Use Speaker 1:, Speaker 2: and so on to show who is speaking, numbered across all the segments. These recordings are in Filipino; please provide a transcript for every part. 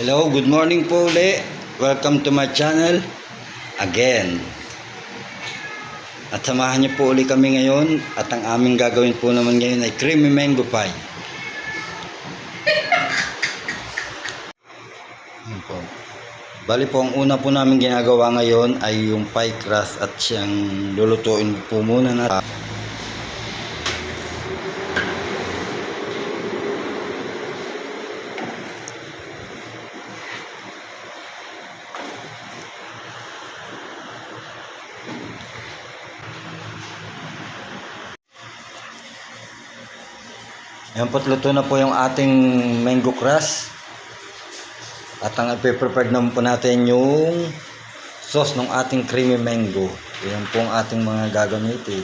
Speaker 1: Hello, good morning po uli. Welcome to my channel again. At samahan niyo po uli kami ngayon. At ang aming gagawin po naman ngayon ay creamy mango pie. Yan po. Bali po, ang una po namin ginagawa ngayon ay yung pie crust at siyang lulutuin po muna natin. Ayan po't luto na po yung ating mango crust. At ang ipe-prepare naman po natin yung sauce ng ating creamy mango. Ayan po ang ating mga gagamitin.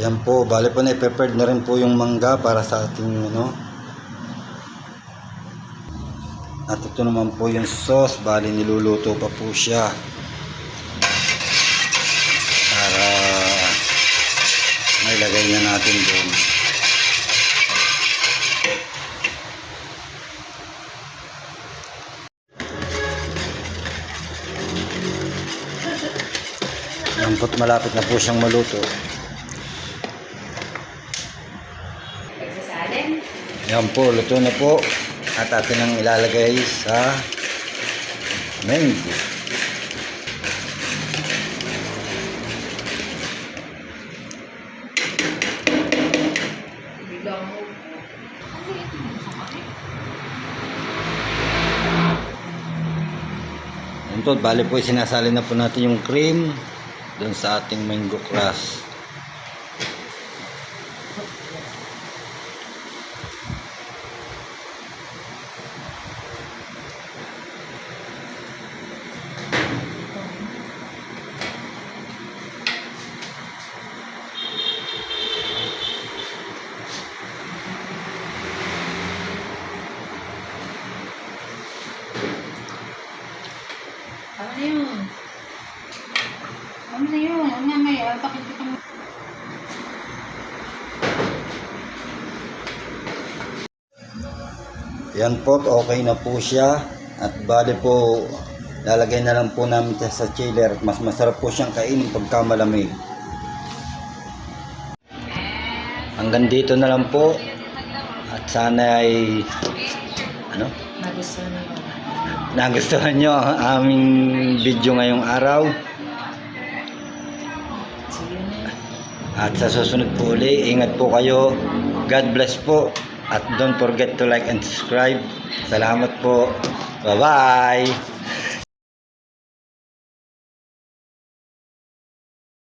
Speaker 1: Yan po, bali po na-prepared na rin po yung mangga para sa ating At ito naman po yung sauce, bali niluluto pa po siya. Para mailagay na natin doon. Yan po't malapit na po siyang maluto. Yan po, luto na po. At atin ang ilalagay sa mango. Yan po, bali po sinasali na po natin yung cream doon sa ating mango crust.
Speaker 2: Ano na yun? Ano na yun? Ano na may alpakin kita mo.
Speaker 1: Yan po, okay na po siya. At bali po, lalagay na lang po namin siya sa chiller. Mas masarap po siyang kainin pagka malamig. Hanggang dito na lang po. At sana ay nagustuhan nyo ang aming video ngayong araw. At sa susunod po uli, ingat po kayo. God bless po. At don't forget to like and subscribe. Salamat po. Bye-bye.